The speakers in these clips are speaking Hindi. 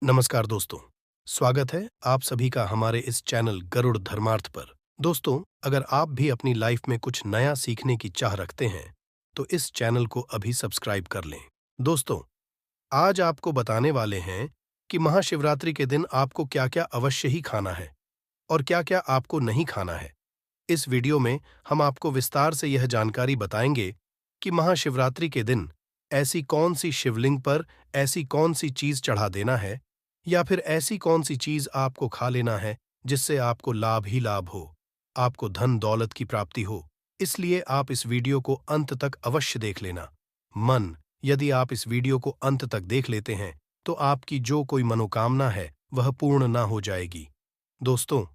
नमस्कार दोस्तों, स्वागत है आप सभी का हमारे इस चैनल गरुड़ धर्मार्थ पर। दोस्तों, अगर आप भी अपनी लाइफ में कुछ नया सीखने की चाह रखते हैं, तो इस चैनल को अभी सब्सक्राइब कर लें। दोस्तों, आज आपको बताने वाले हैं कि महाशिवरात्रि के दिन आपको क्या-क्या अवश्य ही खाना है और क्या-क्या आपको नहीं खाना है। इस वीडियो में हम आपको विस्तार से यह जानकारी बताएंगे कि महाशिवरात्रि के दिन ऐसी कौन सी शिवलिंग पर ऐसी कौन सी चीज चढ़ा देना है या फिर ऐसी कौन सी चीज आपको खा लेना है जिससे आपको लाभ ही लाभ हो, आपको धन दौलत की प्राप्ति हो। इसलिए आप इस वीडियो को अंत तक अवश्य देख लेना। यदि आप इस वीडियो को अंत तक देख लेते हैं तो आपकी जो कोई मनोकामना है वह पूर्ण ना हो जाएगी। दोस्तों,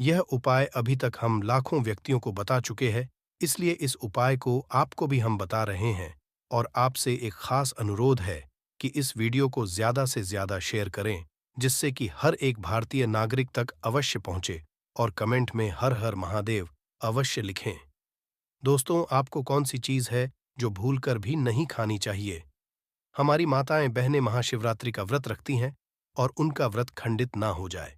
यह उपाय अभी तक हम लाखों व्यक्तियों को बता चुके हैं, इसलिए इस उपाय को आपको भी हम बता रहे हैं और आपसे एक खास अनुरोध है कि इस वीडियो को ज्यादा से ज्यादा शेयर करें, जिससे कि हर एक भारतीय नागरिक तक अवश्य पहुंचे और कमेंट में हर हर महादेव अवश्य लिखें। दोस्तों, आपको कौन सी चीज है जो भूलकर भी नहीं खानी चाहिए? हमारी माताएं बहनें महाशिवरात्रि का व्रत रखती हैं और उनका व्रत खंडित ना हो जाए,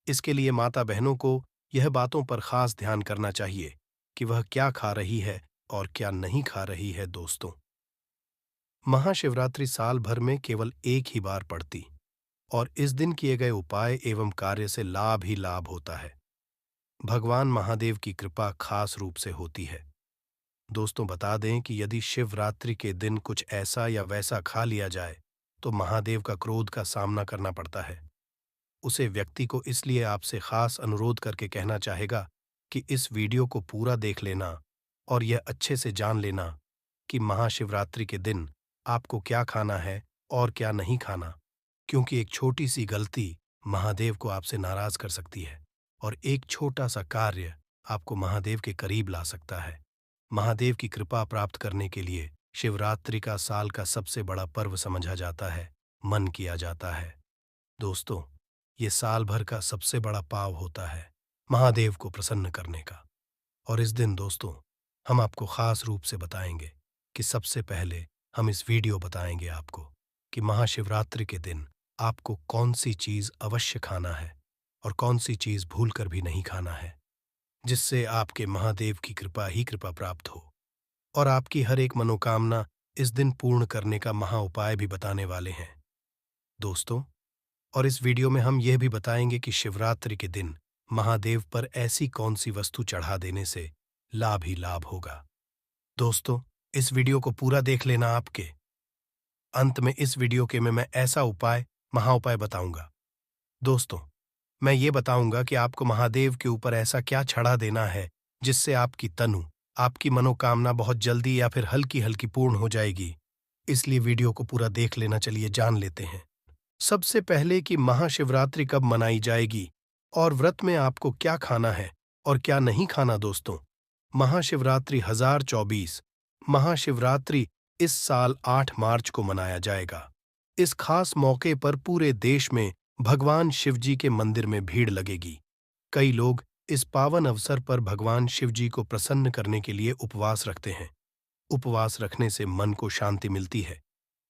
इसके लिए माता बहनों को यह बातों पर खास ध्यान करना चाहिए कि वह क्या खा रही है और क्या नहीं खा रही है। दोस्तों, महाशिवरात्रि साल भर में केवल एक ही बार पड़ती और इस दिन किए गए उपाय एवं कार्य से लाभ ही लाभ होता है। भगवान महादेव की कृपा खास रूप से होती है। दोस्तों, बता दें कि यदि शिवरात्रि के दिन कुछ ऐसा या वैसा खा लिया जाए तो महादेव का क्रोध का सामना करना पड़ता है। उसे व्यक्ति को इसलिए आपसे खास अनुरोध करके कहना चाहेगा कि इस वीडियो को पूरा देख लेना और यह अच्छे से जान लेना कि महाशिवरात्रि के दिन आपको क्या खाना है और क्या नहीं खाना, क्योंकि एक छोटी सी गलती महादेव को आपसे नाराज कर सकती है और एक छोटा सा कार्य आपको महादेव के करीब ला सकता है। महादेव की कृपा प्राप्त करने के लिए शिवरात्रि का साल का सबसे बड़ा पर्व समझा जाता है, मन किया जाता है। दोस्तों, ये साल भर का सबसे बड़ा पाव होता है महादेव को प्रसन्न करने का। और इस दिन दोस्तों, हम आपको खास रूप से बताएंगे कि सबसे पहले हम इस वीडियो बताएंगे आपको कि महाशिवरात्रि के दिन आपको कौन सी चीज अवश्य खाना है और कौन सी चीज भूलकर भी नहीं खाना है, जिससे आपके महादेव की कृपा ही कृपा प्राप्त हो और आपकी हर एक मनोकामना इस दिन पूर्ण करने का महा उपाय भी बताने वाले हैं। दोस्तों, और इस वीडियो में हम यह भी बताएंगे कि शिवरात्रि के दिन महादेव पर ऐसी कौन सी वस्तु चढ़ा देने से लाभ ही लाभ होगा। दोस्तों, इस वीडियो को पूरा देख लेना। आपके अंत में इस वीडियो के में मैं ऐसा उपाय महाउपाय बताऊंगा। दोस्तों, मैं ये बताऊंगा कि आपको महादेव के ऊपर ऐसा क्या चढ़ा देना है जिससे आपकी तनु, आपकी मनोकामना बहुत जल्दी या फिर हल्की हल्की पूर्ण हो जाएगी। इसलिए वीडियो को पूरा देख लेना। चलिए जान लेते हैं सबसे पहले कि महाशिवरात्रि कब मनाई जाएगी और व्रत में आपको क्या खाना है और क्या नहीं खाना। दोस्तों, महाशिवरात्रि 2024 महाशिवरात्रि इस साल 8 मार्च को मनाया जाएगा। इस खास मौके पर पूरे देश में भगवान शिव जी के मंदिर में भीड़ लगेगी। कई लोग इस पावन अवसर पर भगवान शिव जी को प्रसन्न करने के लिए उपवास रखते हैं। उपवास रखने से मन को शांति मिलती है।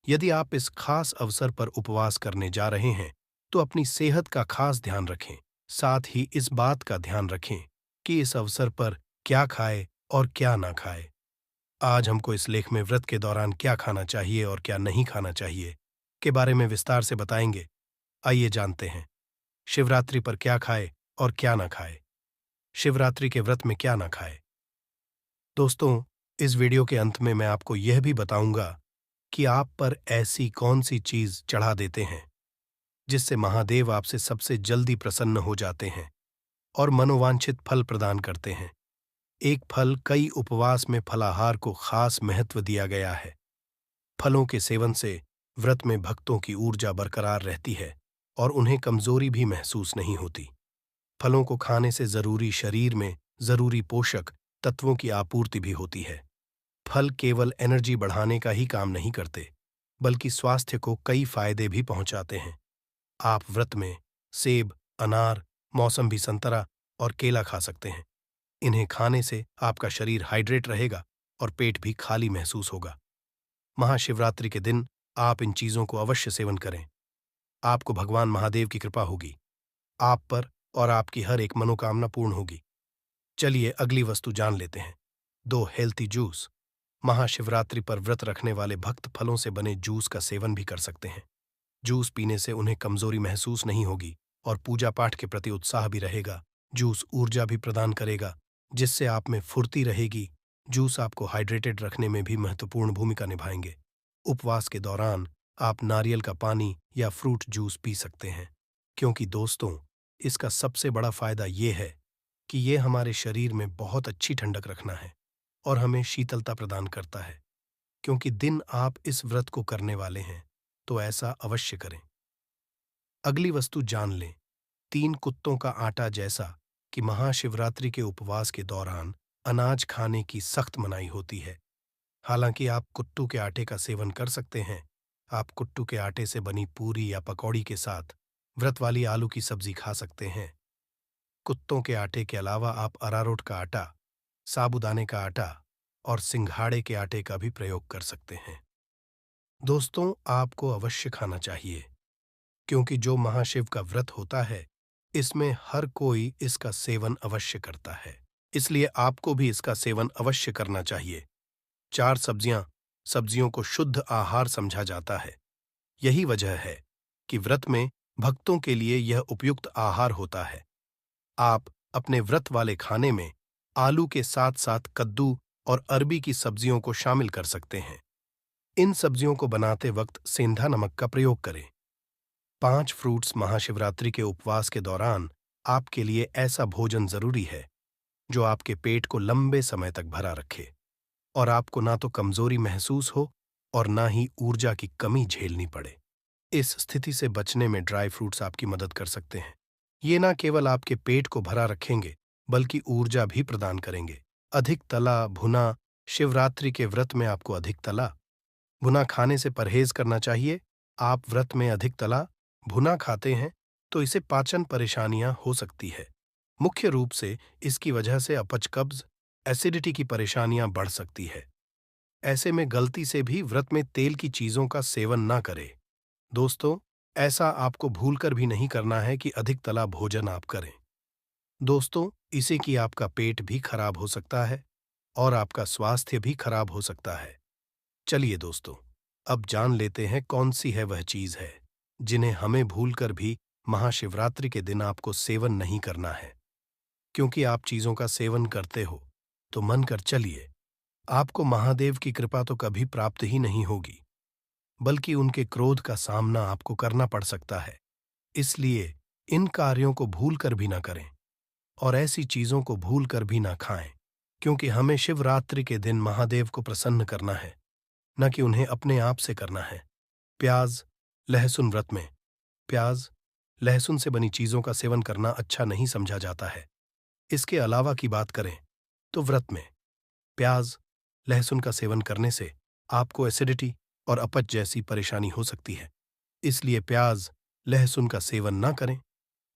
यदि आप इस खास अवसर पर उपवास करने जा रहे हैं तो अपनी सेहत का खास ध्यान रखें। साथ ही इस बात का ध्यान रखें कि इस अवसर पर क्या खाए और क्या ना खाए। आज हमको इस लेख में व्रत के दौरान क्या खाना चाहिए और क्या नहीं खाना चाहिए के बारे में विस्तार से बताएंगे। आइए जानते हैं शिवरात्रि पर क्या खाए और क्या ना खाए। शिवरात्रि के व्रत में क्या ना खाए। दोस्तों, इस वीडियो के अंत में मैं आपको यह भी बताऊंगा कि आप पर ऐसी कौन सी चीज चढ़ा देते हैं जिससे महादेव आपसे सबसे जल्दी प्रसन्न हो जाते हैं और मनोवांछित फल प्रदान करते हैं। एक फल कई उपवास में फलाहार को खास महत्व दिया गया है। फलों के सेवन से व्रत में भक्तों की ऊर्जा बरकरार रहती है और उन्हें कमजोरी भी महसूस नहीं होती। फलों को खाने से जरूरी शरीर में जरूरी पोषक तत्वों की आपूर्ति भी होती है। फल केवल एनर्जी बढ़ाने का ही काम नहीं करते, बल्कि स्वास्थ्य को कई फायदे भी पहुंचाते हैं। आप व्रत में सेब, अनार, मौसम्बी संतरा और केला खा सकते हैं। इन्हें खाने से आपका शरीर हाइड्रेट रहेगा और पेट भी खाली महसूस होगा। महाशिवरात्रि के दिन आप इन चीजों को अवश्य सेवन करें। आपको भगवान महादेव की कृपा होगी आप पर और आपकी हर एक मनोकामना पूर्ण होगी। चलिए अगली वस्तु जान लेते हैं। 2 हेल्थी जूस। महाशिवरात्रि पर व्रत रखने वाले भक्त फलों से बने जूस का सेवन भी कर सकते हैं। जूस पीने से उन्हें कमजोरी महसूस नहीं होगी और पूजा पाठ के प्रति उत्साह भी रहेगा। जूस ऊर्जा भी प्रदान करेगा, जिससे आप में फुर्ती रहेगी। जूस आपको हाइड्रेटेड रखने में भी महत्वपूर्ण भूमिका निभाएंगे। उपवास के दौरान आप नारियल का पानी या फ्रूट जूस पी सकते हैं, क्योंकि दोस्तों, इसका सबसे बड़ा फायदा ये है कि ये हमारे शरीर में बहुत अच्छी ठंडक रखना है और हमें शीतलता प्रदान करता है। क्योंकि दिन आप इस व्रत को करने वाले हैं, तो ऐसा अवश्य करें। अगली वस्तु जान लें। 3 कुत्तों का आटा। जैसा कि महाशिवरात्रि के उपवास के दौरान अनाज खाने की सख्त मनाही होती है। हालांकि आप कुट्टू के आटे का सेवन कर सकते हैं। आप कुट्टू के आटे से बनी पूरी या पकौड़ी के साथ व्रत वाली आलू की सब्जी खा सकते हैं। कुत्तों के आटे के अलावा आप अरारोट का आटा, साबूदाने का आटा और सिंघाड़े के आटे का भी प्रयोग कर सकते हैं। दोस्तों, आपको अवश्य खाना चाहिए, क्योंकि जो महाशिव का व्रत होता है, इसमें हर कोई इसका सेवन अवश्य करता है। इसलिए आपको भी इसका सेवन अवश्य करना चाहिए। 4 सब्जियों को शुद्ध आहार समझा जाता है। यही वजह है कि व्रत में भक्तों के लिए यह उपयुक्त आहार होता है। आप अपने व्रत वाले खाने में आलू के साथ साथ कद्दू और अरबी की सब्जियों को शामिल कर सकते हैं। इन सब्जियों को बनाते वक्त सेंधा नमक का प्रयोग करें। 5 फ्रूट्स। महाशिवरात्रि के उपवास के दौरान आपके लिए ऐसा भोजन जरूरी है जो आपके पेट को लंबे समय तक भरा रखे और आपको ना तो कमजोरी महसूस हो और ना ही ऊर्जा की कमी झेलनी पड़े। इस स्थिति से बचने में ड्राई फ्रूट्स आपकी मदद कर सकते हैं। ये ना केवल आपके पेट को भरा रखेंगे, बल्कि ऊर्जा भी प्रदान करेंगे। अधिक तला भुना। शिवरात्रि के व्रत में आपको अधिक तला भुना खाने से परहेज करना चाहिए। आप व्रत में अधिक तला भुना खाते हैं तो इसे पाचन परेशानियां हो सकती है। मुख्य रूप से इसकी वजह से अपच, कब्ज, एसिडिटी की परेशानियां बढ़ सकती है। ऐसे में गलती से भी व्रत में तेल की चीजों का सेवन ना करें। दोस्तों, ऐसा आपको भूलकर भी नहीं करना है कि अधिक तला भोजन आप करें। दोस्तों, इसे कि आपका पेट भी खराब हो सकता है और आपका स्वास्थ्य भी खराब हो सकता है। चलिए दोस्तों, अब जान लेते हैं कौन सी है वह चीज है जिन्हें हमें भूलकर भी महाशिवरात्रि के दिन आपको सेवन नहीं करना है। क्योंकि आप चीजों का सेवन करते हो तो मन कर चलिए, आपको महादेव की कृपा तो कभी प्राप्त ही नहीं होगी, बल्कि उनके क्रोध का सामना आपको करना पड़ सकता है। इसलिए इन कार्यों को भूल कर भी ना करें और ऐसी चीजों को भूल कर भी ना खाएं, क्योंकि हमें शिवरात्रि के दिन महादेव को प्रसन्न करना है, न कि उन्हें अपने आप से करना है। प्याज, लहसुन। व्रत में प्याज, लहसुन से बनी चीजों का सेवन करना अच्छा नहीं समझा जाता है। इसके अलावा की बात करें तो व्रत में प्याज, लहसुन का सेवन करने से आपको एसिडिटी और अपच जैसी परेशानी हो सकती है। इसलिए प्याज, लहसुन का सेवन ना करें।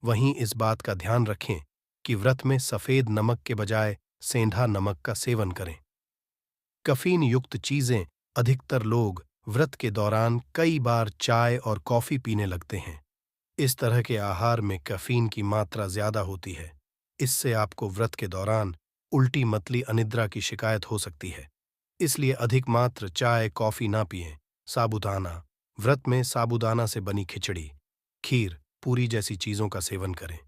वहीं इस बात का ध्यान रखें कि व्रत में सफेद नमक के बजाय सेंधा नमक का सेवन करें। कैफीन युक्त चीजें। अधिकतर लोग व्रत के दौरान कई बार चाय और कॉफी पीने लगते हैं। इस तरह के आहार में कैफीन की मात्रा ज्यादा होती है। इससे आपको व्रत के दौरान उल्टी, मतली, अनिद्रा की शिकायत हो सकती है। इसलिए अधिक मात्र चाय, कॉफी ना पिएं। साबूदाना। व्रत में साबूदाना से बनी खिचड़ी, खीर, पूरी जैसी चीजों का सेवन करें।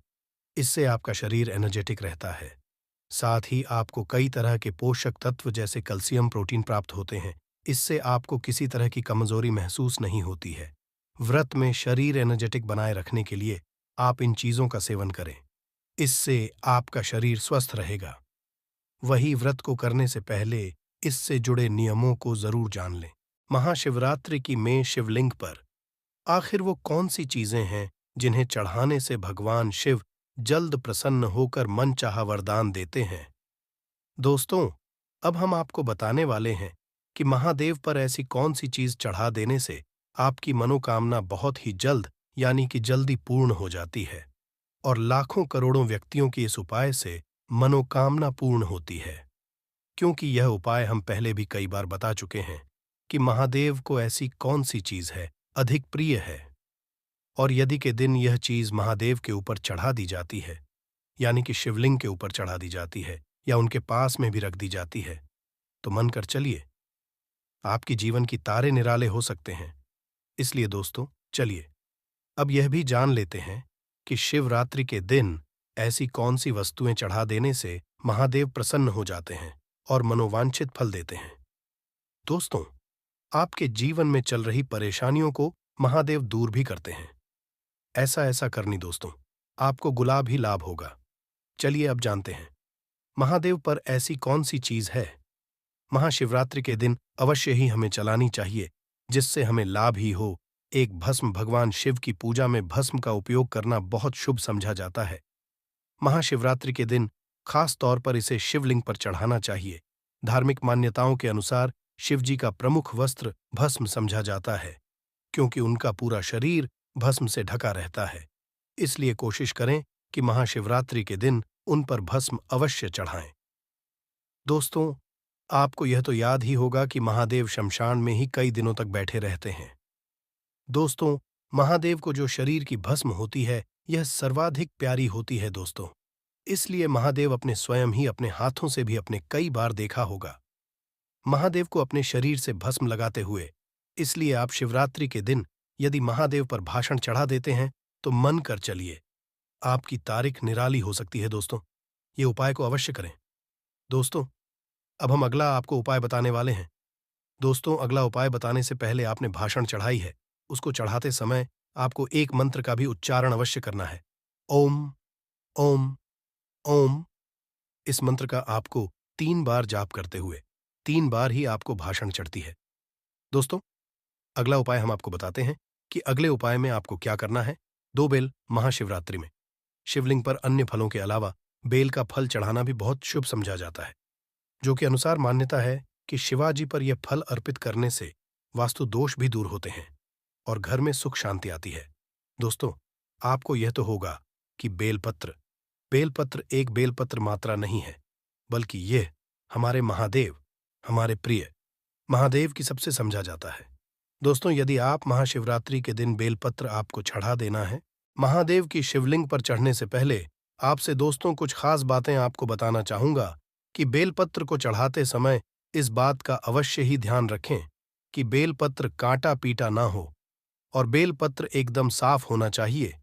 इससे आपका शरीर एनर्जेटिक रहता है। साथ ही आपको कई तरह के पोषक तत्व जैसे कैल्शियम, प्रोटीन प्राप्त होते हैं। इससे आपको किसी तरह की कमजोरी महसूस नहीं होती है। व्रत में शरीर एनर्जेटिक बनाए रखने के लिए आप इन चीजों का सेवन करें। इससे आपका शरीर स्वस्थ रहेगा। वही व्रत को करने से पहले इससे जुड़े नियमों को जरूर जान लें। महाशिवरात्रि की में शिवलिंग पर आखिर वो कौन सी चीजें हैं जिन्हें चढ़ाने से भगवान शिव जल्द प्रसन्न होकर मनचाहा वरदान देते हैं? दोस्तों, अब हम आपको बताने वाले हैं कि महादेव पर ऐसी कौन सी चीज चढ़ा देने से आपकी मनोकामना बहुत ही जल्द, यानी कि जल्दी पूर्ण हो जाती है और लाखों करोड़ों व्यक्तियों की इस उपाय से मनोकामना पूर्ण होती है। क्योंकि यह उपाय हम पहले भी कई बार बता चुके हैं कि महादेव को ऐसी कौन सी चीज है अधिक प्रिय है। और यदि के दिन यह चीज महादेव के ऊपर चढ़ा दी जाती है, यानी कि शिवलिंग के ऊपर चढ़ा दी जाती है या उनके पास में भी रख दी जाती है, तो मन कर चलिए, आपकी जीवन की तारे निराले हो सकते हैं। इसलिए दोस्तों, चलिए अब यह भी जान लेते हैं कि शिवरात्रि के दिन ऐसी कौन सी वस्तुएं चढ़ा देने से महादेव प्रसन्न हो जाते हैं और मनोवांछित फल देते हैं। दोस्तों, आपके जीवन में चल रही परेशानियों को महादेव दूर भी करते हैं। ऐसा ऐसा करनी दोस्तों, आपको गुलाब ही लाभ होगा। चलिए अब जानते हैं, महादेव पर ऐसी कौन सी चीज है महाशिवरात्रि के दिन अवश्य ही हमें चलानी चाहिए, जिससे हमें लाभ ही हो। एक भस्म, भगवान शिव की पूजा में भस्म का उपयोग करना बहुत शुभ समझा जाता है। महाशिवरात्रि के दिन खास तौर पर इसे शिवलिंग पर चढ़ाना चाहिए। धार्मिक मान्यताओं के अनुसार शिवजी का प्रमुख वस्त्र भस्म समझा जाता है, क्योंकि उनका पूरा शरीर भस्म से ढका रहता है। इसलिए कोशिश करें कि महाशिवरात्रि के दिन उन पर भस्म अवश्य चढ़ाएं। दोस्तों, आपको यह तो याद ही होगा कि महादेव शमशान में ही कई दिनों तक बैठे रहते हैं। दोस्तों, महादेव को जो शरीर की भस्म होती है, यह सर्वाधिक प्यारी होती है दोस्तों। इसलिए महादेव अपने स्वयं ही अपने हाथों से भी अपने कई बार देखा होगा महादेव को अपने शरीर से भस्म लगाते हुए। इसलिए आप शिवरात्रि के दिन यदि महादेव पर भाषण चढ़ा देते हैं, तो मन कर चलिए, आपकी तारीख निराली हो सकती है दोस्तों। ये उपाय को अवश्य करें। दोस्तों, अब हम अगला आपको उपाय बताने वाले हैं। दोस्तों, अगला उपाय बताने से पहले आपने भाषण चढ़ाई है, उसको चढ़ाते समय आपको एक मंत्र का भी उच्चारण अवश्य करना है। ओम, ओम, ओम। इस मंत्र का आपको 3 बार जाप करते हुए 3 बार ही आपको भाषण चढ़ती है। दोस्तों, अगला उपाय हम आपको बताते हैं कि अगले उपाय में आपको क्या करना है। 2 बेल महाशिवरात्रि में शिवलिंग पर अन्य फलों के अलावा बेल का फल चढ़ाना भी बहुत शुभ समझा जाता है, जो कि अनुसार मान्यता है कि शिवाजी पर यह फल अर्पित करने से वास्तु दोष भी दूर होते हैं और घर में सुख शांति आती है। दोस्तों, आपको यह तो होगा कि बेलपत्र एक बेलपत्र मात्रा नहीं है, बल्कि यह हमारे महादेव, हमारे प्रिय महादेव की सबसे समझा जाता है। दोस्तों, यदि आप महाशिवरात्रि के दिन बेलपत्र आपको चढ़ा देना है, महादेव की शिवलिंग पर चढ़ने से पहले आपसे दोस्तों कुछ खास बातें आपको बताना चाहूंगा कि बेलपत्र को चढ़ाते समय इस बात का अवश्य ही ध्यान रखें कि बेलपत्र कांटा पीटा ना हो और बेलपत्र एकदम साफ होना चाहिए।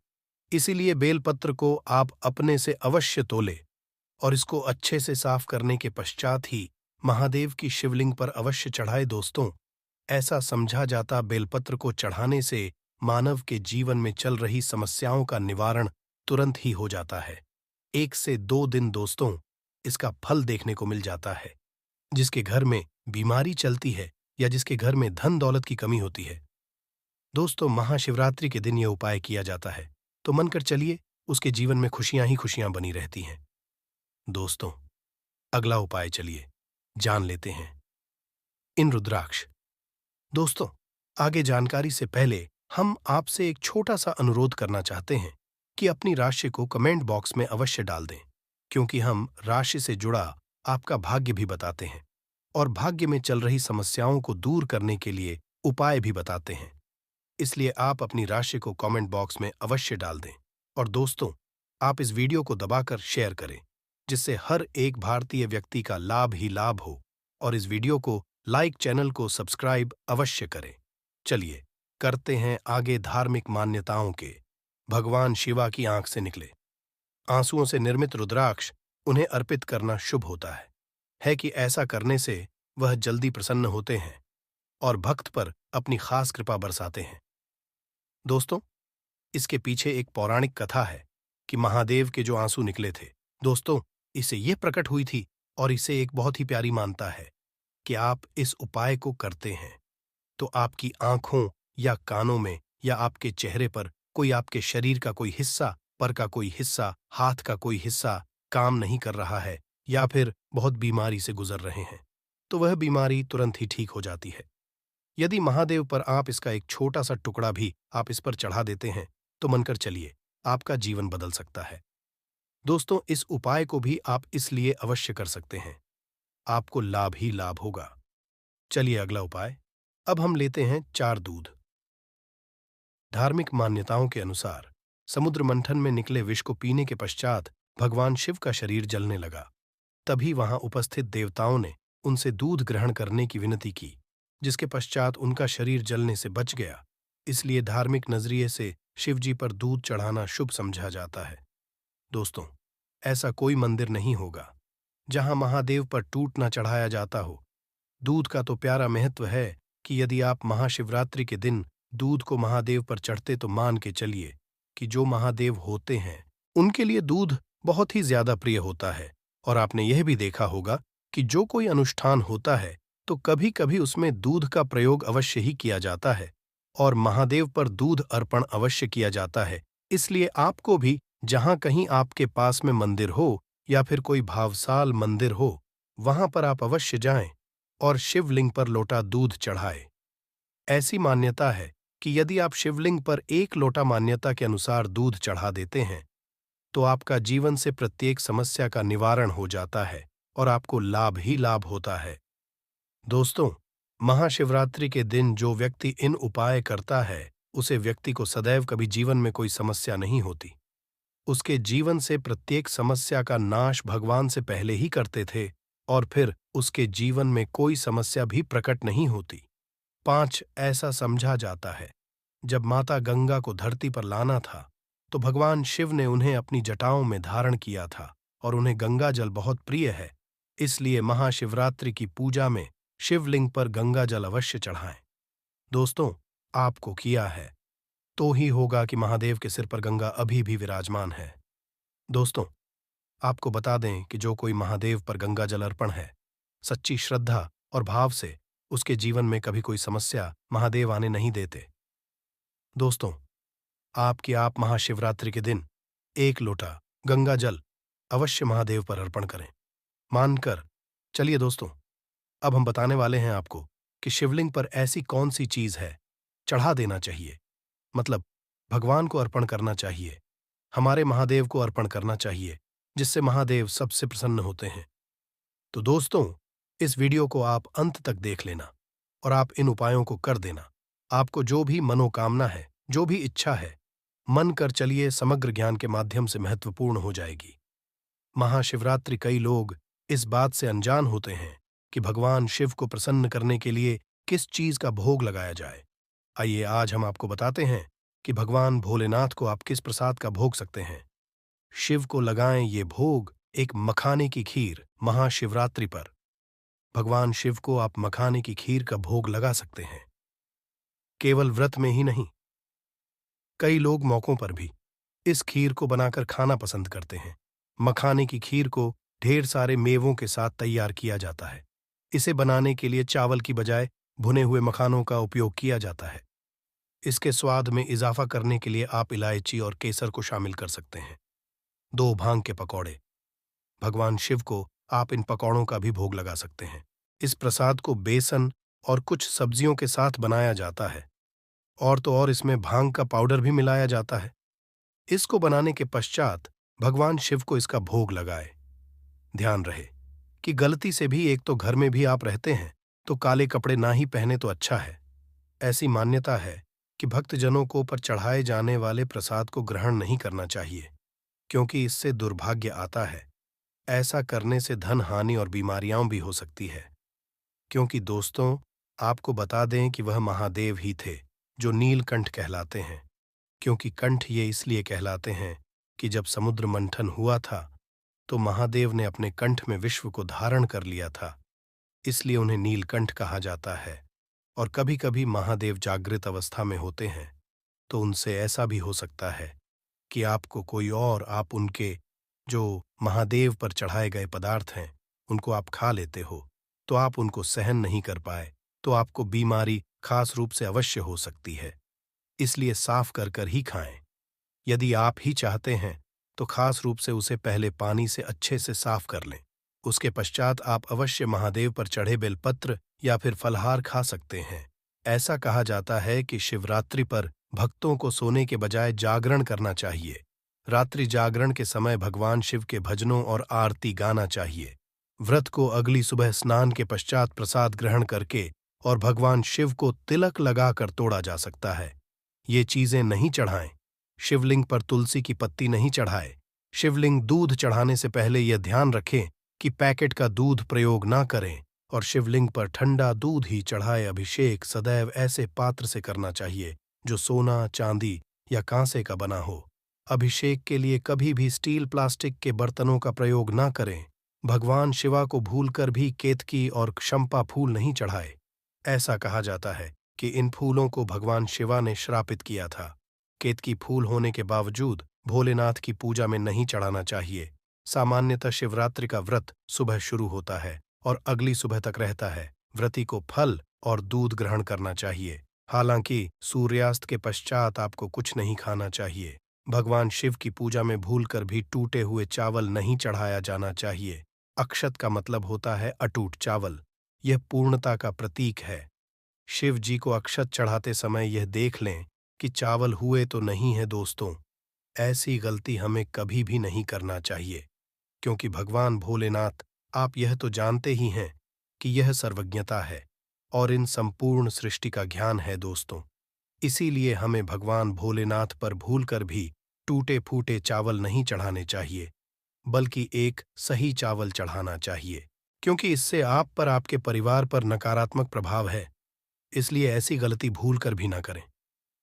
इसीलिए बेलपत्र को आप अपने से अवश्य तोलें और इसको अच्छे से साफ करने के पश्चात ही महादेव की शिवलिंग पर अवश्य चढ़ाए। दोस्तों, ऐसा समझा जाता बेलपत्र को चढ़ाने से मानव के जीवन में चल रही समस्याओं का निवारण तुरंत ही हो जाता है। 1 से 2 दिन दोस्तों इसका फल देखने को मिल जाता है। जिसके घर में बीमारी चलती है या जिसके घर में धन दौलत की कमी होती है, दोस्तों महाशिवरात्रि के दिन यह उपाय किया जाता है, तो मन कर चलिए उसके जीवन में खुशियां ही खुशियां बनी रहती हैं। दोस्तों, अगला उपाय चलिए जान लेते हैं। इन रुद्राक्ष। दोस्तों, आगे जानकारी से पहले हम आपसे एक छोटा सा अनुरोध करना चाहते हैं कि अपनी राशि को कमेंट बॉक्स में अवश्य डाल दें, क्योंकि हम राशि से जुड़ा आपका भाग्य भी बताते हैं और भाग्य में चल रही समस्याओं को दूर करने के लिए उपाय भी बताते हैं। इसलिए आप अपनी राशि को कमेंट बॉक्स में अवश्य डाल दें और दोस्तों, आप इस वीडियो को दबाकर शेयर करें, जिससे हर एक भारतीय व्यक्ति का लाभ ही लाभ हो। और इस वीडियो को लाइक, चैनल को सब्सक्राइब अवश्य करें। चलिए करते हैं आगे धार्मिक मान्यताओं के। भगवान शिवा की आंख से निकले आंसुओं से निर्मित रुद्राक्ष उन्हें अर्पित करना शुभ होता है कि ऐसा करने से वह जल्दी प्रसन्न होते हैं और भक्त पर अपनी खास कृपा बरसाते हैं। दोस्तों, इसके पीछे एक पौराणिक कथा है कि महादेव के जो आंसू निकले थे, दोस्तों, इसे यह प्रकट हुई थी और इसे एक बहुत ही प्यारी मानता है कि आप इस उपाय को करते हैं तो आपकी आंखों या कानों में या आपके चेहरे पर कोई, आपके शरीर का कोई हिस्सा, पर का कोई हिस्सा, हाथ का कोई हिस्सा काम नहीं कर रहा है या फिर बहुत बीमारी से गुजर रहे हैं, तो वह बीमारी तुरंत ही ठीक हो जाती है। यदि महादेव पर आप इसका एक छोटा सा टुकड़ा भी आप इस पर चढ़ा देते हैं, तो मनकर चलिए आपका जीवन बदल सकता है। दोस्तों, इस उपाय को भी आप इसलिए अवश्य कर सकते हैं, आपको लाभ ही लाभ होगा। चलिए अगला उपाय। अब हम लेते हैं 4 दूध। धार्मिक मान्यताओं के अनुसार समुद्र मंथन में निकले विष को पीने के पश्चात भगवान शिव का शरीर जलने लगा। तभी वहां उपस्थित देवताओं ने उनसे दूध ग्रहण करने की विनती की, जिसके पश्चात उनका शरीर जलने से बच गया। इसलिए धार्मिक नजरिए से शिवजी पर दूध चढ़ाना शुभ समझा जाता है। दोस्तों, ऐसा कोई मंदिर नहीं होगा जहां महादेव पर टूट न चढ़ाया जाता हो। दूध का तो प्यारा महत्व है कि यदि आप महाशिवरात्रि के दिन दूध को महादेव पर चढ़ते तो मान के चलिए कि जो महादेव होते हैं उनके लिए दूध बहुत ही ज्यादा प्रिय होता है। और आपने यह भी देखा होगा कि जो कोई अनुष्ठान होता है तो कभी कभी उसमें दूध का प्रयोग अवश्य ही किया जाता है और महादेव पर दूध अर्पण अवश्य किया जाता है। इसलिए आपको भी जहां कहीं आपके पास में मंदिर हो या फिर कोई भावसाल मंदिर हो, वहां पर आप अवश्य जाएं और शिवलिंग पर लोटा दूध चढ़ाए। ऐसी मान्यता है कि यदि आप शिवलिंग पर 1 लोटा मान्यता के अनुसार दूध चढ़ा देते हैं तो आपका जीवन से प्रत्येक समस्या का निवारण हो जाता है और आपको लाभ ही लाभ होता है। दोस्तों, महाशिवरात्रि के दिन जो व्यक्ति इन उपाय करता है उसे व्यक्ति को सदैव कभी जीवन में कोई समस्या नहीं होती। उसके जीवन से प्रत्येक समस्या का नाश भगवान से पहले ही करते थे और फिर उसके जीवन में कोई समस्या भी प्रकट नहीं होती। 5 ऐसा समझा जाता है, जब माता गंगा को धरती पर लाना था तो भगवान शिव ने उन्हें अपनी जटाओं में धारण किया था और उन्हें गंगा जल बहुत प्रिय है। इसलिए महाशिवरात्रि की पूजा में शिवलिंग पर गंगा जल अवश्य चढ़ाएं। दोस्तों, आपको किया है तो ही होगा कि महादेव के सिर पर गंगा अभी भी विराजमान है। दोस्तों, आपको बता दें कि जो कोई महादेव पर गंगा जल अर्पण है, सच्ची श्रद्धा और भाव से, उसके जीवन में कभी कोई समस्या महादेव आने नहीं देते। दोस्तों, आप महाशिवरात्रि के दिन 1 लोटा गंगा जल अवश्य महादेव पर अर्पण करें। मानकर चलिए दोस्तों, अब हम बताने वाले हैं आपको कि शिवलिंग पर ऐसी कौन सी चीज है चढ़ा देना चाहिए, मतलब भगवान को अर्पण करना चाहिए, हमारे महादेव को अर्पण करना चाहिए, जिससे महादेव सबसे प्रसन्न होते हैं। तो दोस्तों, इस वीडियो को आप अंत तक देख लेना और आप इन उपायों को कर देना। आपको जो भी मनोकामना है, जो भी इच्छा है, मन कर चलिए, समग्र ज्ञान के माध्यम से महत्वपूर्ण हो जाएगी। महाशिवरात्रि कई लोग इस बात से अनजान होते हैं कि भगवान शिव को प्रसन्न करने के लिए किस चीज का भोग लगाया जाए। आइए आज हम आपको बताते हैं कि भगवान भोलेनाथ को आप किस प्रसाद का भोग सकते हैं। शिव को लगाएं ये भोग, एक मखाने की खीर। महाशिवरात्रि पर भगवान शिव को आप मखाने की खीर का भोग लगा सकते हैं। केवल व्रत में ही नहीं, कई लोग मौकों पर भी इस खीर को बनाकर खाना पसंद करते हैं। मखाने की खीर को ढेर सारे मेवों के साथ तैयार किया जाता है। इसे बनाने के लिए चावल की बजाय भुने हुए मखानों का उपयोग किया जाता है। इसके स्वाद में इजाफा करने के लिए आप इलायची और केसर को शामिल कर सकते हैं। 2 भांग के पकौड़े, भगवान शिव को आप इन पकौड़ों का भी भोग लगा सकते हैं। इस प्रसाद को बेसन और कुछ सब्जियों के साथ बनाया जाता है और तो और इसमें भांग का पाउडर भी मिलाया जाता है। इसको बनाने के पश्चात भगवान शिव को इसका भोग लगाए। ध्यान रहे कि गलती से भी, एक तो घर में भी आप रहते हैं तो काले कपड़े ना ही पहने तो अच्छा है। ऐसी मान्यता है कि भक्तजनों को पर चढ़ाए जाने वाले प्रसाद को ग्रहण नहीं करना चाहिए, क्योंकि इससे दुर्भाग्य आता है। ऐसा करने से धन हानि और बीमारियां भी हो सकती है। क्योंकि दोस्तों, आपको बता दें कि वह महादेव ही थे जो नीलकंठ कहलाते हैं। क्योंकि कंठ ये इसलिए कहलाते हैं कि जब समुद्र मंथन हुआ था तो महादेव ने अपने कंठ में विश्व को धारण कर लिया था, इसलिए उन्हें नीलकंठ कहा जाता है। और कभी कभी महादेव जागृत अवस्था में होते हैं तो उनसे ऐसा भी हो सकता है कि आपको कोई और, आप उनके जो महादेव पर चढ़ाए गए पदार्थ हैं उनको आप खा लेते हो, तो आप उनको सहन नहीं कर पाए तो आपको बीमारी खास रूप से अवश्य हो सकती है। इसलिए साफ कर कर ही खाएं। यदि आप ही चाहते हैं तो खास रूप से उसे पहले पानी से अच्छे से साफ कर लें। उसके पश्चात आप अवश्य महादेव पर चढ़े बेलपत्र या फिर फलहार खा सकते हैं। ऐसा कहा जाता है कि शिवरात्रि पर भक्तों को सोने के बजाय जागरण करना चाहिए। रात्रि जागरण के समय भगवान शिव के भजनों और आरती गाना चाहिए। व्रत को अगली सुबह स्नान के पश्चात प्रसाद ग्रहण करके और भगवान शिव को तिलक लगाकर तोड़ा जा सकता है। ये चीजें नहीं चढ़ाएं। शिवलिंग पर तुलसी की पत्ती नहीं चढ़ाए। शिवलिंग दूध चढ़ाने से पहले यह ध्यान रखें कि पैकेट का दूध प्रयोग ना करें और शिवलिंग पर ठंडा दूध ही चढ़ाए। अभिषेक सदैव ऐसे पात्र से करना चाहिए जो सोना, चांदी या कांसे का बना हो। अभिषेक के लिए कभी भी स्टील, प्लास्टिक के बर्तनों का प्रयोग ना करें। भगवान शिवा को भूलकर भी केतकी और चंपा फूल नहीं चढ़ाए। ऐसा कहा जाता है कि इन फूलों को भगवान शिवा ने श्रापित किया था। केतकी फूल होने के बावजूद भोलेनाथ की पूजा में नहीं चढ़ाना चाहिए। सामान्यतः शिवरात्रि का व्रत सुबह शुरू होता है और अगली सुबह तक रहता है। व्रती को फल और दूध ग्रहण करना चाहिए। हालांकि सूर्यास्त के पश्चात आपको कुछ नहीं खाना चाहिए। भगवान शिव की पूजा में भूलकर भी टूटे हुए चावल नहीं चढ़ाया जाना चाहिए। अक्षत का मतलब होता है अटूट चावल। यह पूर्णता का प्रतीक है। शिव जी को अक्षत चढ़ाते समय यह देख लें कि चावल हुए तो नहीं है। दोस्तों, ऐसी गलती हमें कभी भी नहीं करना चाहिए, क्योंकि भगवान भोलेनाथ, आप यह तो जानते ही हैं कि यह सर्वज्ञता है और इन संपूर्ण सृष्टि का ज्ञान है। दोस्तों, इसीलिए हमें भगवान भोलेनाथ पर भूलकर भी टूटे फूटे चावल नहीं चढ़ाने चाहिए, बल्कि एक सही चावल चढ़ाना चाहिए, क्योंकि इससे आप पर, आपके परिवार पर नकारात्मक प्रभाव है। इसलिए ऐसी गलती भूलकर भी ना करें।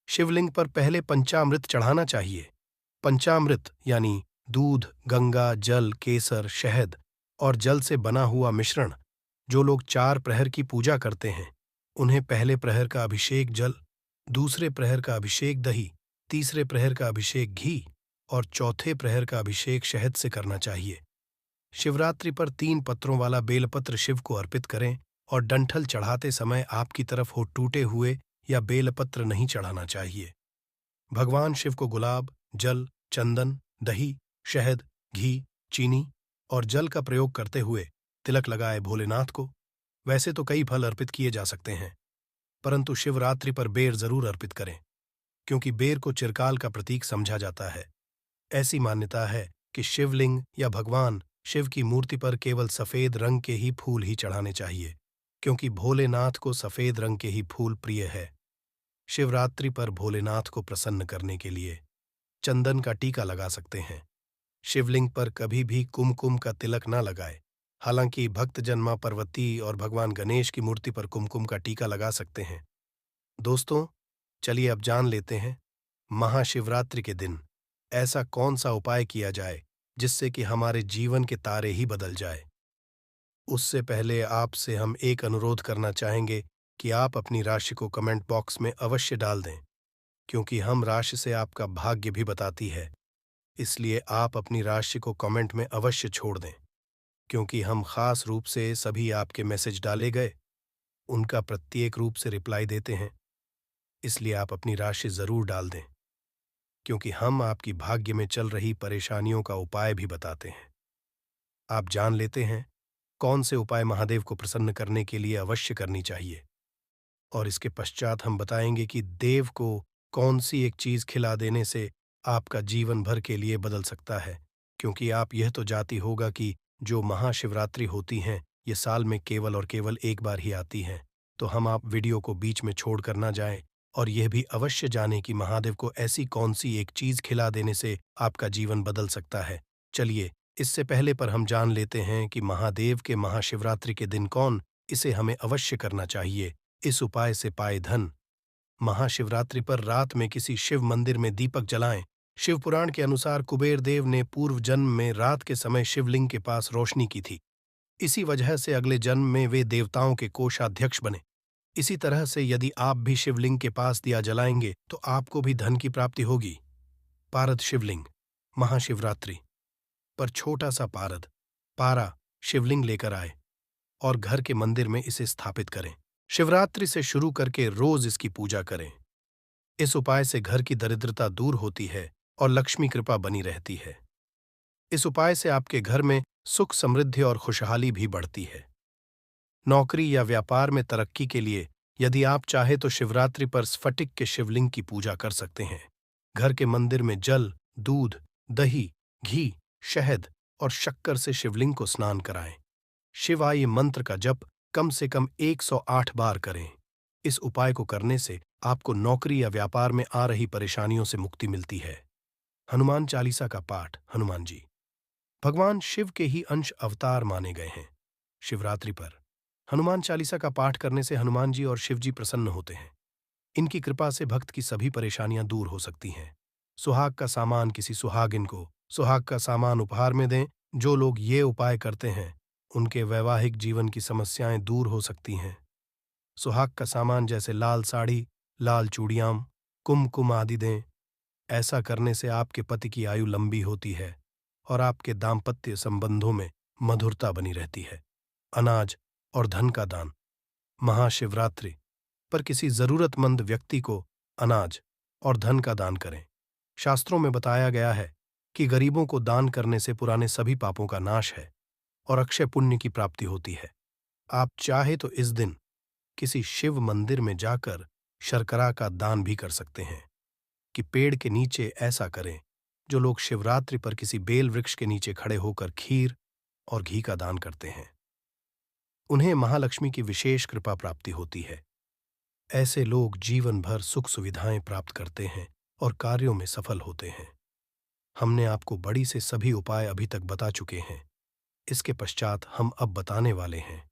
शिवलिंग पर पहले पंचामृत चढ़ाना चाहिए। पंचामृत यानी दूध, गंगा जल, केसर, शहद और जल से बना हुआ मिश्रण। जो लोग 4 प्रहर की पूजा करते हैं, उन्हें पहले प्रहर का अभिषेक जल, दूसरे प्रहर का अभिषेक दही, तीसरे प्रहर का अभिषेक घी और चौथे प्रहर का अभिषेक शहद से करना चाहिए। शिवरात्रि पर 3 पत्रों वाला बेलपत्र शिव को अर्पित करें और डंठल चढ़ाते समय आपकी तरफ हो टूटे हुए या बेलपत्र नहीं चढ़ाना चाहिए। भगवान शिव को गुलाब, जल, चंदन, दही, शहद, घी, चीनी और जल का प्रयोग करते हुए तिलक लगाए। भोलेनाथ को वैसे तो कई फल अर्पित किए जा सकते हैं, परंतु शिवरात्रि पर बेर जरूर अर्पित करें, क्योंकि बेर को चिरकाल का प्रतीक समझा जाता है। ऐसी मान्यता है कि शिवलिंग या भगवान शिव की मूर्ति पर केवल सफेद रंग के ही फूल ही चढ़ाने चाहिए, क्योंकि भोलेनाथ को सफेद रंग के ही फूल प्रिय है। शिवरात्रि पर भोलेनाथ को प्रसन्न करने के लिए चंदन का टीका लगा सकते हैं। शिवलिंग पर कभी भी कुमकुम का तिलक ना लगाए। हालांकि भक्तजन मां पार्वती और भगवान गणेश की मूर्ति पर कुमकुम का टीका लगा सकते हैं। दोस्तों, चलिए अब जान लेते हैं महाशिवरात्रि के दिन ऐसा कौन सा उपाय किया जाए जिससे कि हमारे जीवन के तारे ही बदल जाए। उससे पहले आपसे हम एक अनुरोध करना चाहेंगे कि आप अपनी राशि को कमेंट बॉक्स में अवश्य डाल दें, क्योंकि हम राशि से आपका भाग्य भी बताती है। इसलिए आप अपनी राशि को कमेंट में अवश्य छोड़ दें, क्योंकि हम खास रूप से सभी आपके मैसेज डाले गए उनका प्रत्येक रूप से रिप्लाई देते हैं। इसलिए आप अपनी राशि जरूर डाल दें, क्योंकि हम आपकी भाग्य में चल रही परेशानियों का उपाय भी बताते हैं। आप जान लेते हैं कौन से उपाय महादेव को प्रसन्न करने के लिए अवश्य करनी चाहिए, और इसके पश्चात हम बताएंगे कि देव को कौन सी एक चीज खिला देने से आपका जीवन भर के लिए बदल सकता है। क्योंकि आप यह तो जानती होगा कि जो महाशिवरात्रि होती हैं, ये साल में केवल और केवल एक बार ही आती हैं। तो हम आप वीडियो को बीच में छोड़कर ना जाएं और यह भी अवश्य जानें कि महादेव को ऐसी कौन सी एक चीज खिला देने से आपका जीवन बदल सकता है। चलिए, इससे पहले पर हम जान लेते हैं कि महादेव के महाशिवरात्रि के दिन कौन इसे हमें अवश्य करना चाहिए। इस उपाय से पाए धन। महाशिवरात्रि पर रात में किसी शिव मंदिर में दीपक जलाएं। शिव पुराण के अनुसार कुबेर देव ने पूर्व जन्म में रात के समय शिवलिंग के पास रोशनी की थी। इसी वजह से अगले जन्म में वे देवताओं के कोषाध्यक्ष बने। इसी तरह से यदि आप भी शिवलिंग के पास दिया जलाएंगे तो आपको भी धन की प्राप्ति होगी। पारद शिवलिंग। महाशिवरात्रि पर छोटा सा पारद, पारा शिवलिंग लेकर आए और घर के मंदिर में इसे स्थापित करें। शिवरात्रि से शुरू करके रोज इसकी पूजा करें। इस उपाय से घर की दरिद्रता दूर होती है और लक्ष्मी कृपा बनी रहती है। इस उपाय से आपके घर में सुख, समृद्धि और खुशहाली भी बढ़ती है। नौकरी या व्यापार में तरक्की के लिए यदि आप चाहे तो शिवरात्रि पर स्फटिक के शिवलिंग की पूजा कर सकते हैं। घर के मंदिर में जल, दूध, दही, घी, शहद और शक्कर से शिवलिंग को स्नान कराएं। शिवाय मंत्र का जप कम से कम 108 बार करें। इस उपाय को करने से आपको नौकरी या व्यापार में आ रही परेशानियों से मुक्ति मिलती है। हनुमान चालीसा का पाठ। हनुमान जी भगवान शिव के ही अंश अवतार माने गए हैं। शिवरात्रि पर हनुमान चालीसा का पाठ करने से हनुमान जी और शिव जी प्रसन्न होते हैं। इनकी कृपा से भक्त की सभी परेशानियां दूर हो सकती हैं। सुहाग का सामान किसी सुहागिन को सुहाग का सामान उपहार में दें। जो लोग ये उपाय करते हैं उनके वैवाहिक जीवन की समस्याएं दूर हो सकती हैं। सुहाग का सामान जैसे लाल साड़ी, लाल चूड़ियां, कुमकुम आदि दें। ऐसा करने से आपके पति की आयु लंबी होती है और आपके दाम्पत्य संबंधों में मधुरता बनी रहती है। अनाज और धन का दान। महाशिवरात्रि पर किसी जरूरतमंद व्यक्ति को अनाज और धन का दान करें। शास्त्रों में बताया गया है कि गरीबों को दान करने से पुराने सभी पापों का नाश है और अक्षय पुण्य की प्राप्ति होती है। आप चाहे तो इस दिन किसी शिव मंदिर में जाकर शर्करा का दान भी कर सकते हैं। कि पेड़ के नीचे ऐसा करें। जो लोग शिवरात्रि पर किसी बेल वृक्ष के नीचे खड़े होकर खीर और घी का दान करते हैं उन्हें महालक्ष्मी की विशेष कृपा प्राप्ति होती है। ऐसे लोग जीवन भर सुख सुविधाएं प्राप्त करते हैं और कार्यों में सफल होते हैं। हमने आपको बड़ी से सभी उपाय अभी तक बता चुके हैं। इसके पश्चात हम अब बताने वाले हैं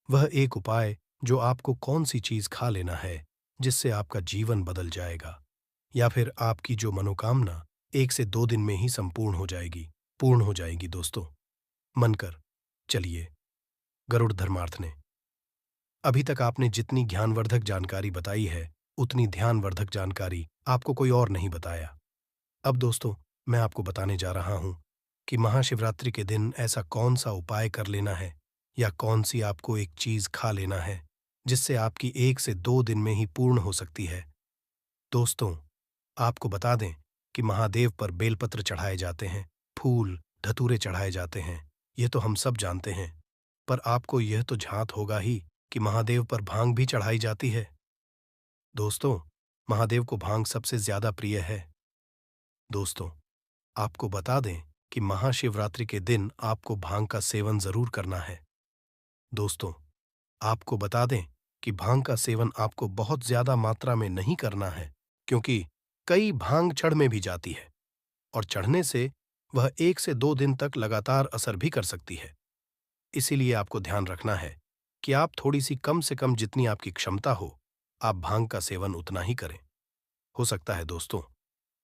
वह एक उपाय जो आपको कौन सी चीज खा लेना है जिससे आपका जीवन बदल जाएगा या फिर आपकी जो मनोकामना 1 से 2 दिन में ही संपूर्ण हो जाएगी, पूर्ण हो जाएगी। दोस्तों, मनकर चलिए। गरुड़ धर्मार्थ ने अभी तक आपने जितनी ज्ञानवर्धक जानकारी बताई है उतनी ध्यानवर्धक जानकारी आपको कोई और नहीं बताया। अब दोस्तों, मैं आपको बताने जा रहा हूं कि महाशिवरात्रि के दिन ऐसा कौन सा उपाय कर लेना है या कौन सी आपको एक चीज खा लेना है जिससे आपकी 1 से 2 दिन में ही पूर्ण हो सकती है। दोस्तों, आपको बता दें कि महादेव पर बेलपत्र चढ़ाए जाते हैं, फूल धतूरे चढ़ाए जाते हैं, ये तो हम सब जानते हैं। पर आपको यह तो झांत होगा ही कि महादेव पर भांग भी चढ़ाई जाती है। दोस्तों, महादेव को भांग सबसे ज्यादा प्रिय है। दोस्तों, आपको बता दें कि महाशिवरात्रि के दिन आपको भांग का सेवन जरूर करना है। दोस्तों, आपको बता दें कि भांग का सेवन आपको बहुत ज्यादा मात्रा में नहीं करना है क्योंकि कई भांग चढ़ में भी जाती है और चढ़ने से वह 1 से 2 दिन तक लगातार असर भी कर सकती है। इसीलिए आपको ध्यान रखना है कि आप थोड़ी सी कम से कम जितनी आपकी क्षमता हो आप भांग का सेवन उतना ही करें। हो सकता है दोस्तों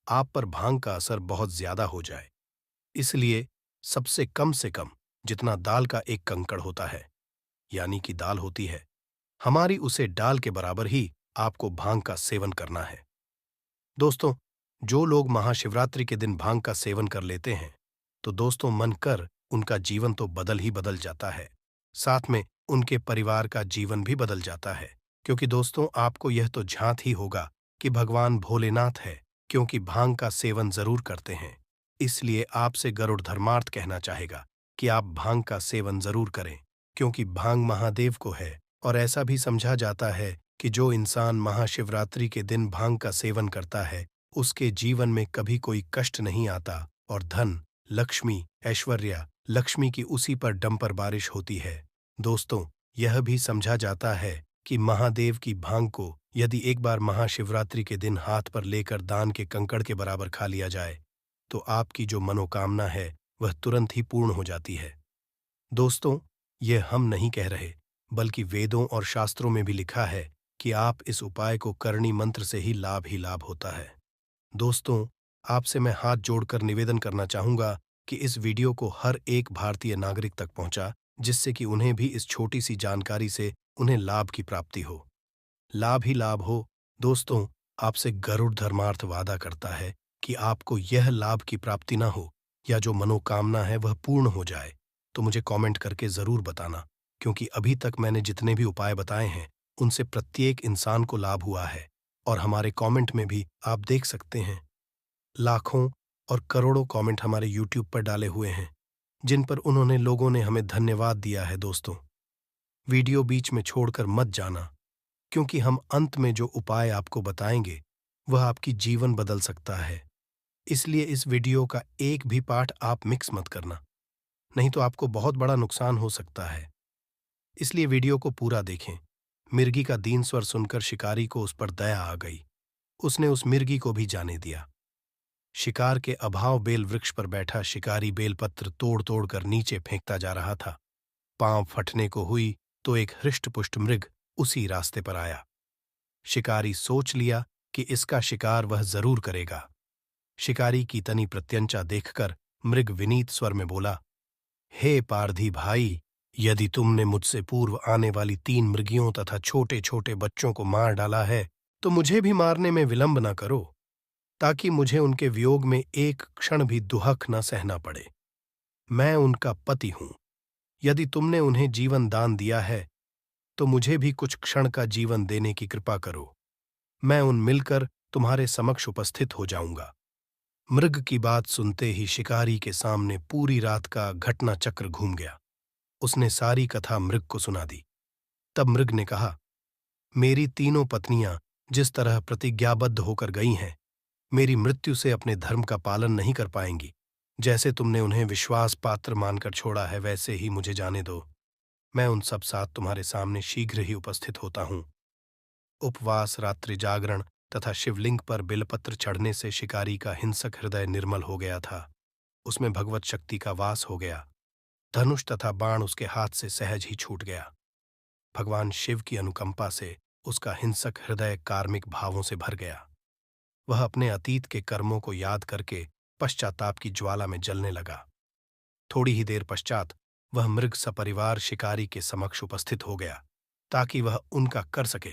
आप पर भांग का असर बहुत ज्यादा हो जाए। इसलिए सबसे कम से कम जितना दाल का एक कंकड़ होता है यानी कि दाल होती है हमारी उसे डाल के बराबर ही आपको भांग का सेवन करना है। दोस्तों, जो लोग महाशिवरात्रि के दिन भांग का सेवन कर लेते हैं तो दोस्तों मन कर उनका जीवन तो बदल ही बदल जाता है, साथ में उनके परिवार का जीवन भी बदल जाता है। क्योंकि दोस्तों आपको यह तो झांत ही होगा कि भगवान भोलेनाथ है क्योंकि भांग का सेवन जरूर करते हैं। इसलिए आपसे गरुड़ धर्मार्थ कहना चाहेगा कि आप भांग का सेवन जरूर करें क्योंकि भांग महादेव को है और ऐसा भी समझा जाता है कि जो इंसान महाशिवरात्रि के दिन भांग का सेवन करता है उसके जीवन में कभी कोई कष्ट नहीं आता और धन, लक्ष्मी, ऐश्वर्य, लक्ष्मी की उसी पर डंपर बारिश होती है। दोस्तों, यह भी समझा जाता है कि महादेव की भांग को यदि एक बार महाशिवरात्रि के दिन हाथ पर लेकर दान के कंकड़ के बराबर खा लिया जाए तो आपकी जो मनोकामना है वह तुरंत ही पूर्ण हो जाती है। दोस्तों, यह हम नहीं कह रहे बल्कि वेदों और शास्त्रों में भी लिखा है कि आप इस उपाय को करणी मंत्र से ही लाभ होता है। दोस्तों, आपसे मैं हाथ जोड़कर निवेदन करना चाहूंगा कि इस वीडियो को हर एक भारतीय नागरिक तक पहुंचा जिससे कि उन्हें भी इस छोटी सी जानकारी से उन्हें लाभ की प्राप्ति हो, लाभ ही लाभ हो। दोस्तों, आपसे गरुड़ धर्मार्थ वादा करता है कि आपको यह लाभ की प्राप्ति ना हो या जो मनोकामना है वह पूर्ण हो जाए तो मुझे कमेंट करके जरूर बताना क्योंकि अभी तक मैंने जितने भी उपाय बताए हैं उनसे प्रत्येक इंसान को लाभ हुआ है और हमारे कमेंट में भी आप देख सकते हैं लाखों और करोड़ों कमेंट हमारे YouTube पर डाले हुए हैं जिन पर उन्होंने लोगों ने हमें धन्यवाद दिया है। दोस्तों, वीडियो बीच में छोड़कर मत जाना क्योंकि हम अंत में जो उपाय आपको बताएंगे वह आपकी जीवन बदल सकता है। इसलिए इस वीडियो का एक भी पार्ट आप मिक्स मत करना, नहीं तो आपको बहुत बड़ा नुकसान हो सकता है। इसलिए वीडियो को पूरा देखें मिर्गी का दीन स्वर सुनकर शिकारी को उस पर दया आ गई। उसने उस मिर्गी को भी जाने दिया। शिकार के अभाव बेल वृक्ष पर बैठा शिकारी बेलपत्र तोड़ तोड़ कर नीचे फेंकता जा रहा था। पांव फटने को हुई तो एक हृष्टपुष्ट मृग उसी रास्ते पर आया। शिकारी सोच लिया कि इसका शिकार वह जरूर करेगा। शिकारी की तनी प्रत्यंचा देखकर मृग विनीत स्वर में बोला, हे पारधी भाई, यदि तुमने मुझसे पूर्व आने वाली 3 मृगियों तथा छोटे छोटे बच्चों को मार डाला है तो मुझे भी मारने में विलंब न करो, ताकि मुझे उनके वियोग में एक क्षण भी दुहक न सहना पड़े। मैं उनका पति हूं। यदि तुमने उन्हें जीवन दान दिया है तो मुझे भी कुछ क्षण का जीवन देने की कृपा करो। मैं उन मिलकर तुम्हारे समक्ष उपस्थित हो जाऊंगा। मृग की बात सुनते ही शिकारी के सामने पूरी रात का घटना चक्र घूम गया। उसने सारी कथा मृग को सुना दी। तब मृग ने कहा, मेरी तीनों पत्नियां जिस तरह प्रतिज्ञाबद्ध होकर गई हैं, मेरी मृत्यु से अपने धर्म का पालन नहीं कर पाएंगी। जैसे तुमने उन्हें विश्वास पात्र मानकर छोड़ा है वैसे ही मुझे जाने दो। मैं उन सब साथ तुम्हारे सामने शीघ्र ही उपस्थित होता हूं। उपवास, रात्रि जागरण तथा शिवलिंग पर बिलपत्र चढ़ने से शिकारी का हिंसक हृदय निर्मल हो गया था। उसमें भगवत शक्ति का वास हो गया। धनुष तथा बाण उसके हाथ से सहज ही छूट गया। भगवान शिव की अनुकंपा से उसका हिंसक हृदय कार्मिक भावों से भर गया। वह अपने अतीत के कर्मों को याद करके पश्चाताप की ज्वाला में जलने लगा। थोड़ी ही देर पश्चात वह मृग सपरिवार शिकारी के समक्ष उपस्थित हो गया ताकि वह उनका कर सके,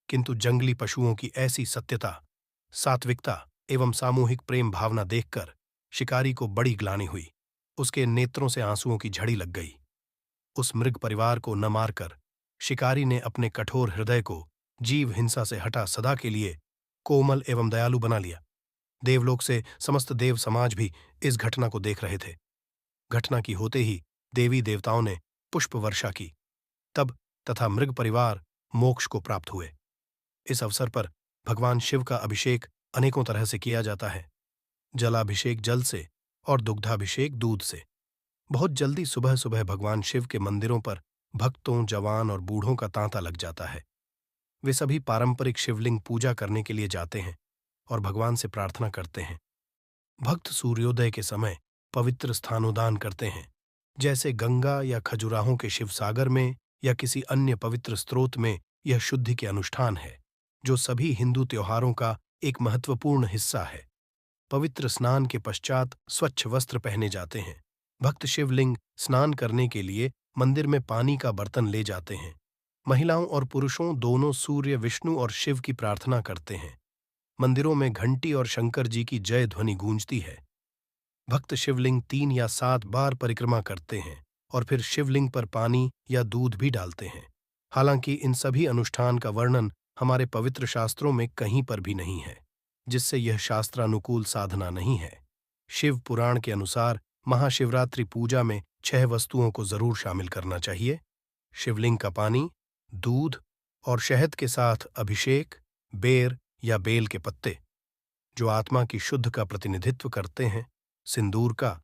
किंतु जंगली पशुओं की ऐसी सत्यता, सात्विकता एवं सामूहिक प्रेम भावना देखकर शिकारी को बड़ी ग्लानि हुई। उसके नेत्रों से आंसुओं की झड़ी लग गई। उस मृग परिवार को न मारकर शिकारी ने अपने कठोर हृदय को जीव हिंसा से हटा सदा के लिए कोमल एवं दयालु बना लिया। देवलोक से समस्त देव समाज भी इस घटना को देख रहे थे। घटना की होते ही देवी देवताओं ने पुष्प वर्षा की। तब तथा मृग परिवार मोक्ष को प्राप्त हुए। इस अवसर पर भगवान शिव का अभिषेक अनेकों तरह से किया जाता है। जलाभिषेक जल से और दुग्धाभिषेक दूध से। बहुत जल्दी सुबह सुबह भगवान शिव के मंदिरों पर भक्तों, जवान और बूढ़ों का तांता लग जाता है। वे सभी पारंपरिक शिवलिंग पूजा करने के लिए जाते हैं और भगवान से प्रार्थना करते हैं। भक्त सूर्योदय के समय पवित्र स्थानोदान करते हैं, जैसे गंगा या खजुराहों के शिवसागर में या किसी अन्य पवित्र स्रोत में। यह शुद्धि के अनुष्ठान है जो सभी हिंदू त्योहारों का एक महत्वपूर्ण हिस्सा है। पवित्र स्नान के पश्चात स्वच्छ वस्त्र पहने जाते हैं। भक्त शिवलिंग स्नान करने के लिए मंदिर में पानी का बर्तन ले जाते हैं। महिलाओं और पुरुषों दोनों सूर्य, विष्णु और शिव की प्रार्थना करते हैं। मंदिरों में घंटी और शंकर जी की जय ध्वनि गूंजती है। भक्त शिवलिंग 3 या 7 बार परिक्रमा करते हैं और फिर शिवलिंग पर पानी या दूध भी डालते हैं। हालांकि इन सभी अनुष्ठान का वर्णन हमारे पवित्र शास्त्रों में कहीं पर भी नहीं है, जिससे यह शास्त्रानुकूल साधना नहीं है। शिव पुराण के अनुसार महाशिवरात्रि पूजा में 6 वस्तुओं को जरूर शामिल करना चाहिए: शिवलिंग का पानी, दूध और शहद के साथ अभिषेक, बेर या बेल के पत्ते जो आत्मा की शुद्ध का प्रतिनिधित्व करते हैं, सिंदूर का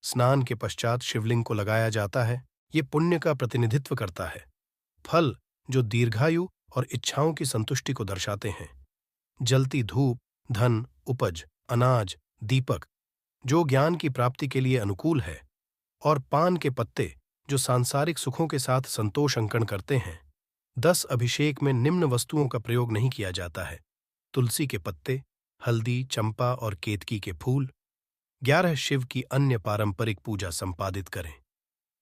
स्नान के पश्चात शिवलिंग को लगाया जाता है। ये पुण्य का प्रतिनिधित्व करता है। फल जो दीर्घायु और इच्छाओं की संतुष्टि को दर्शाते हैं। जलती धूप धन, उपज, अनाज, दीपक जो ज्ञान की प्राप्ति के लिए अनुकूल है, और पान के पत्ते जो सांसारिक सुखों के साथ संतोष अंकन करते हैं। 10 अभिषेक में निम्न वस्तुओं का प्रयोग नहीं किया जाता है: तुलसी के पत्ते, हल्दी, चंपा और केतकी के फूल। 11 शिव की अन्य पारंपरिक पूजा संपादित करें।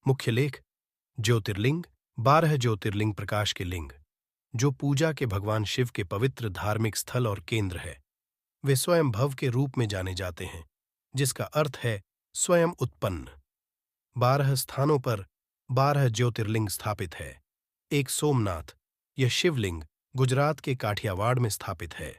मुख्य लेख: ज्योतिर्लिंग, 12 ज्योतिर्लिंग प्रकाश के लिंग जो पूजा के भगवान शिव के पवित्र धार्मिक स्थल और केंद्र है। वे स्वयं भव के रूप में जाने जाते हैं, जिसका अर्थ है स्वयं उत्पन्न। 12 स्थानों पर 12 ज्योतिर्लिंग स्थापित है। एक सोमनाथ, यह शिवलिंग गुजरात के काठियावाड़ में स्थापित है।